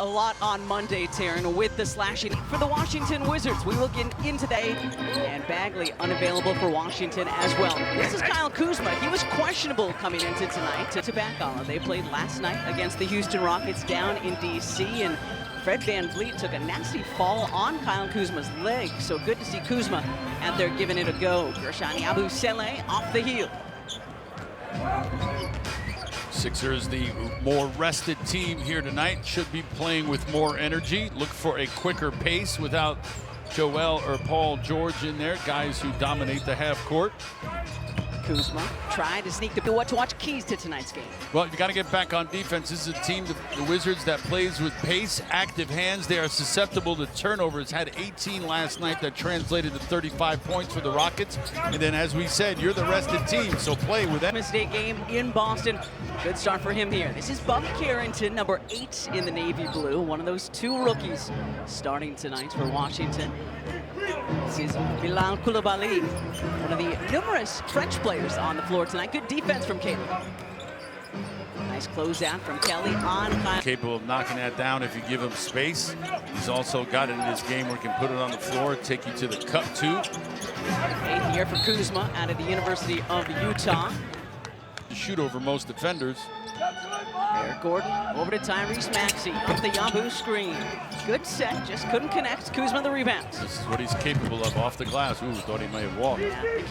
A lot on Monday, Taryn, with the slashing for the Washington Wizards. We will get into that. And Bagley unavailable for Washington as well. This is Kyle Kuzma. He was questionable coming into tonight to Backala. They played last night against the Houston Rockets down in D.C. and Fred VanVleet took a nasty fall on Kyle Kuzma's leg. So good to see Kuzma out there giving it a go. Guerschon Yabusele off the heel. Sixers, the more rested team here tonight, should be playing with more energy. Look for a quicker pace without Joel or Paul George in there, guys who dominate the half court. Kuzma tried to sneak the what to watch keys to tonight's game. Well, you got to get back on defense. This is a team, the Wizards, that plays with pace, active hands. They are susceptible to turnovers. Had 18 last night. That translated to 35 points for the Rockets. And then, as we said, you're the rested team, so play with that. State game in Boston. Good start for him here. This is Bub Carrington, number 8 in the navy blue. One of those 2 rookies starting tonight for Washington. This is Bilal Coulibaly, one of the numerous French players on the floor tonight. Good defense from Caleb. Nice closeout from Kelly on Kyle. Capable of knocking that down if you give him space. He's also got it in his game where he can put it on the floor, take you to the cup too. 8th year for Kuzma out of the University of Utah. Shoot over most defenders. Eric Gordon over to Tyrese Maxey off the Yambu screen. Good set, just couldn't connect. Kuzma the rebounds. This is what he's capable of off the glass. Ooh, thought he may have walked. Yeah, I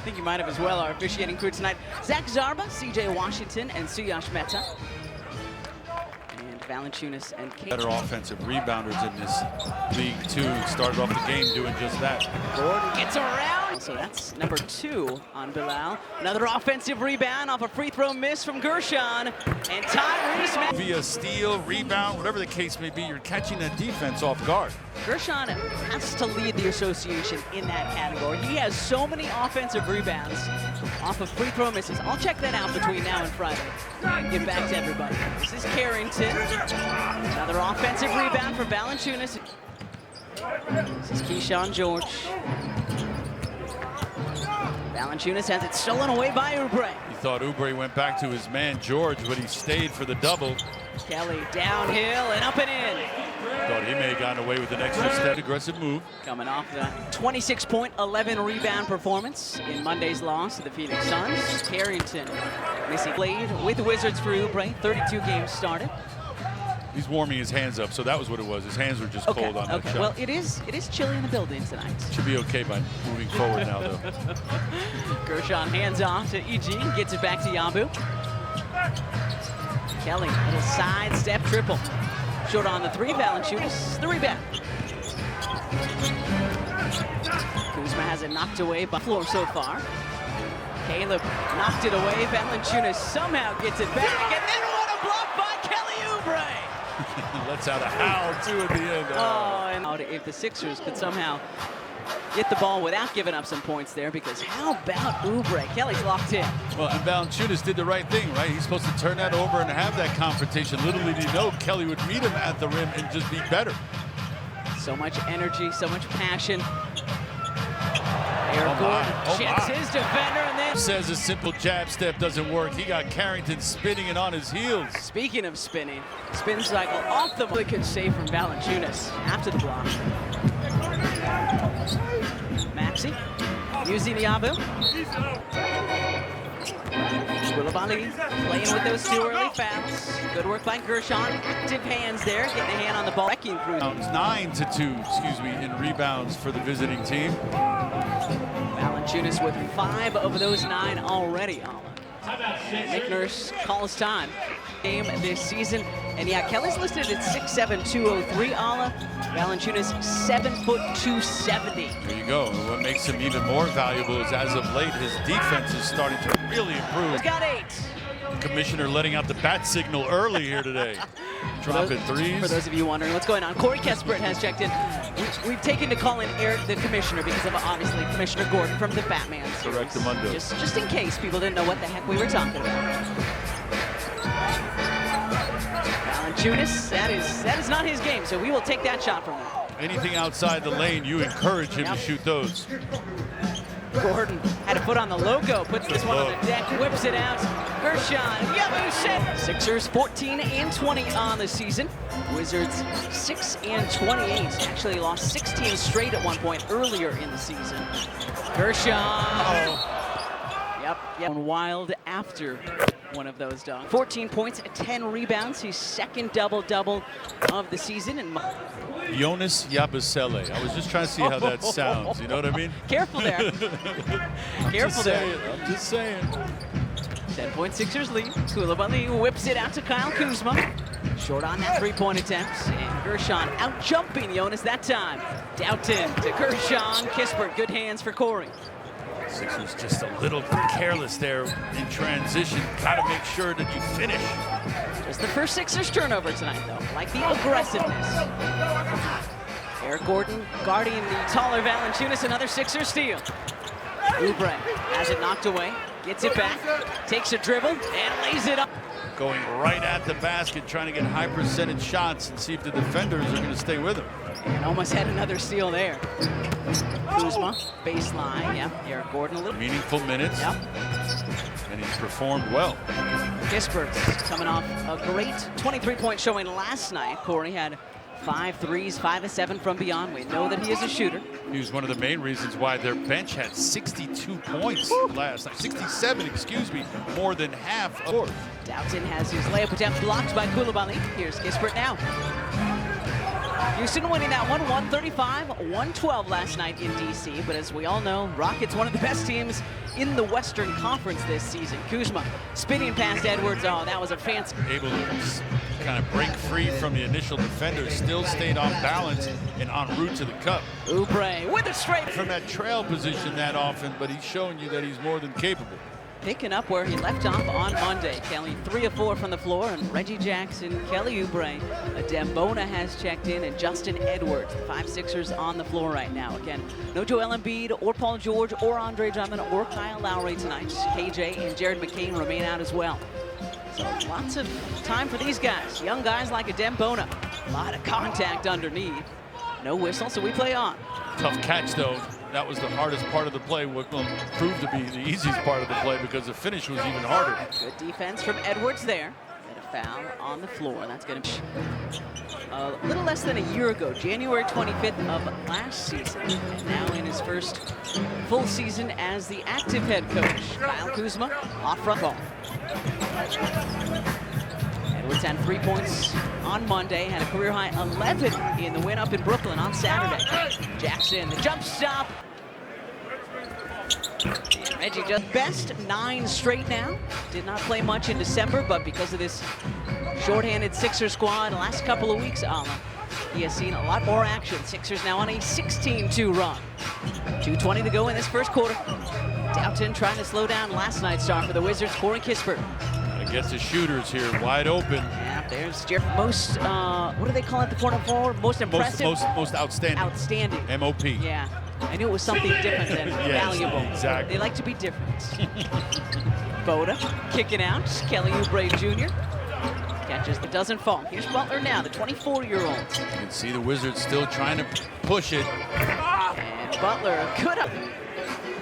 think he might have as well. Our officiating crew tonight: Zach Zarba, C.J. Washington, and Suyash Mehta. And Valanciunas and Kate. Better offensive rebounders in this league too. Started off the game doing just that. Gordon gets around. So that's number 2 on Bilal. Another offensive rebound off a free throw miss from Guerschon. And Tyrese Maxey. Via steal, rebound, whatever the case may be, you're catching a defense off guard. Guerschon has to lead the association in that category. He has so many offensive rebounds off of free throw misses. I'll check that out between now and Friday and get back to everybody. This is Carrington. Another offensive rebound for Valanciunas. This is Keyshawn George. Valanciunas has it stolen away by Oubre. He thought Oubre went back to his man George, but he stayed for the double. Kelly downhill and up and in. Thought he may have gotten away with an extra step. Aggressive move. Coming off the 26-point, 11-rebound performance in Monday's loss to the Phoenix Suns. Carrington missing played with the Wizards for Oubre. 32 games started. He's warming his hands up, so that was what it was. His hands were just cold on that shot. Well, it is chilly in the building tonight. Should be okay by moving forward now, though. Guerschon hands off to E.G. Gets it back to Yambu. Kelly, little sidestep triple. Short on the 3, Valanciunas, the rebound. Kuzma has it knocked away by floor so far. Caleb knocked it away. Valanciunas somehow gets it back. And then what a block by Kelly Oubre! Lets out a howl, too, at the end. Oh, and if the Sixers could somehow get the ball without giving up some points there, because how about Oubre? Kelly's locked in. Well, and Valanciunas did the right thing, right? He's supposed to turn that over and have that confrontation. Little did he know Kelly would meet him at the rim and just be better. So much energy, so much passion. Eric Gordon checks his defender and then says a simple jab step doesn't work. He got Carrington spinning it on his heels. Speaking of spinning, spin cycle off the really good save from Valanciunas after the block. Maxey using Yabu. Coulibaly playing with those 2 early fouls. Good work by Guerschon. Active hands there, getting a hand on the ball. 9-2, in rebounds for the visiting team. Valanciunas with 5 of those 9 already. Nick Nurse calls time. Game this season. And yeah, Kelly's listed at 6'7", 203. Ala. Valanciunas 7', 270. There you go. What makes him even more valuable is, as of late, his defense is starting to really improve. He's got 8. Commissioner letting out the bat signal early here today. Dropping threes. For those of you wondering what's going on, Corey Kispert has checked in. We've taken to calling Eric the Commissioner because of, obviously, Commissioner Gordon from the Batman series. Correct the mundo. Just in case people didn't know what the heck we were talking about. Valanciunas, that is not his game, so we will take that shot from him. Anything outside the lane, you encourage him to shoot those. Gordon had to put on the logo, puts this one on the deck, whips it out. Gershon Yabusele. Sixers 14 and 20 on the season. Wizards 6 and 28. Actually lost 16 straight at one point earlier in the season. Gershon. Yep. Wild after one of those dunks. 14 points, 10 rebounds. His second double-double of the season. And Jonas Yabusele. I was just trying to see how that sounds. You know what I mean? Careful there. Careful there. I'm just saying. 10-point Sixers lead. Coulibaly whips it out to Kyle Kuzma. Short on that three-point attempt. And Gershon out-jumping Jonas that time. Doughton to Gershon. Kispert, good hands for Corey. Sixers just a little careless there in transition. Got to make sure that you finish. Just the first Sixers turnover tonight, though. Like the aggressiveness. Eric Gordon guarding the taller Valanciunas. Another Sixers steal. Oubre has it knocked away. Gets it back. Takes a dribble and lays it up. Going right at the basket, trying to get high percentage shots and see if the defenders are going to stay with him. And almost had another steal there. Kuzma, baseline, yeah. Eric Gordon a little. Meaningful minutes. Yep. And he's performed well. Kispert coming off a great 23-point showing last night. Corey had 5 threes, 5 of 7 from beyond. We know that he is a shooter. He was one of the main reasons why their bench had 62 points last night. 67, excuse me, more than half of course. Doughton has his layup attempt blocked by Coulibaly. Here's Kispert now. Houston winning that one, 135-112 last night in DC. But as we all know, Rockets one of the best teams in the Western Conference this season. Kuzma spinning past Edwards. Oh, that was a fancy. Able to kind of break free from the initial defender, still stayed on balance and en route to the cup. Oubre with it straight. From that trail position that often, but he's showing you that he's more than capable. Picking up where he left off on Monday. Kelly 3 of 4 from the floor, and Reggie Jackson, Kelly Oubre, Adem Bona has checked in, and Justin Edwards. The 5 Sixers on the floor right now. Again, no Joel Embiid or Paul George or Andre Drummond or Kyle Lowry tonight. KJ and Jared McCain remain out as well. So lots of time for these guys. Young guys like Adem Bona. A lot of contact underneath. No whistle, so we play on. Tough catch, though. That was the hardest part of the play, what will prove to be the easiest part of the play because the finish was even harder. Good defense from Edwards there. And a foul on the floor. That's going to be a little less than a year ago, January 25th of last season. And now in his first full season as the active head coach. Kyle Kuzma off front ball. Edwards had 3 points on Monday, had a career-high 11 in the win up in Brooklyn on Saturday. Jackson, the jump stop. And Reggie just best 9 straight now. Did not play much in December, but because of this shorthanded Sixer squad the last couple of weeks, he has seen a lot more action. Sixers now on a 16-2 run. 2:20 to go in this first quarter. Doughton trying to slow down last night's star for the Wizards, Corey Kispert. Gets the shooters here wide open. Yeah, there's Jeff. Most, what do they call it, the corner forward? Most impressive? Most outstanding. Outstanding. MOP. Yeah. I knew it was something different than yes, valuable. Exactly. They like to be different. Boda kicking out. Kelly Oubre Jr. catches but doesn't fall. Here's Butler now, the 24-year-old. You can see the Wizards still trying to push it. And Butler could have.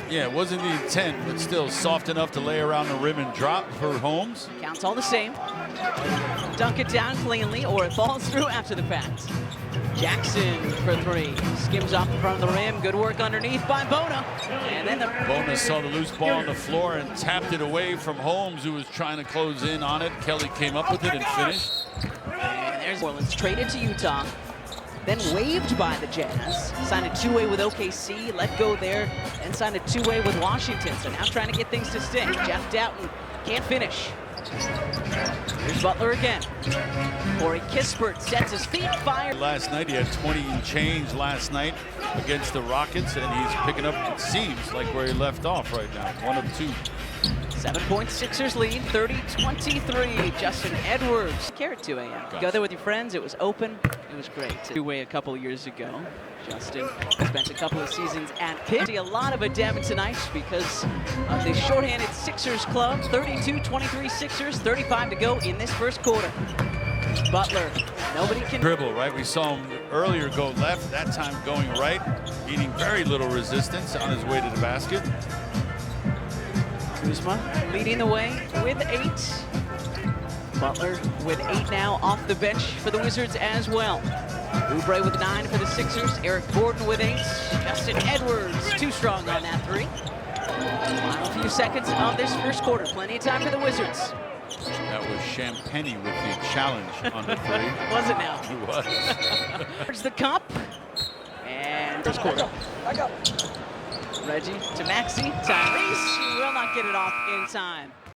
Yeah, it wasn't the intent, but still soft enough to lay around the rim and drop for Holmes. Counts all the same. Dunk it down cleanly, or it falls through after the pass. Jackson for 3. Skims off in front of the rim. Good work underneath by Bona. And then Bona saw the loose ball on the floor and tapped it away from Holmes, who was trying to close in on it. Kelly came up with it and finished. And there's Orleans traded to Utah. Then waived by the Jazz. Signed a 2-way with OKC, let go there, and signed a 2-way with Washington. So now trying to get things to stick. Jeff Doughton can't finish. Here's Butler again. Corey Kispert sets his feet, fire. Last night, he had 20 and change last night against the Rockets, and he's picking up, it seems, like where he left off right now. 1 of 2. 7-point Sixers lead, 30-23. Justin Edwards. Carrot 2 a.m. Go there with your friends. It was open. It was great. 2-way a couple of years ago. Justin spent a couple of seasons at Pitt. A lot of Adem tonight because of the shorthanded Sixers club. 32-23 Sixers, 35 to go in this first quarter. Butler, nobody can Dribble, right? We saw him earlier go left, that time going right, meeting very little resistance on his way to the basket. Kuzma leading the way with 8. Butler with 8 now off the bench for the Wizards as well. Oubre with 9 for the Sixers. Eric Gordon with 8. Justin Edwards too strong on that 3. Final few seconds of this first quarter. Plenty of time for the Wizards. That was Champagny with the challenge on the 3. Was it now? It was. Towards the cup. And first quarter. Reggie to Maxey. Tyrese will not get it off in time.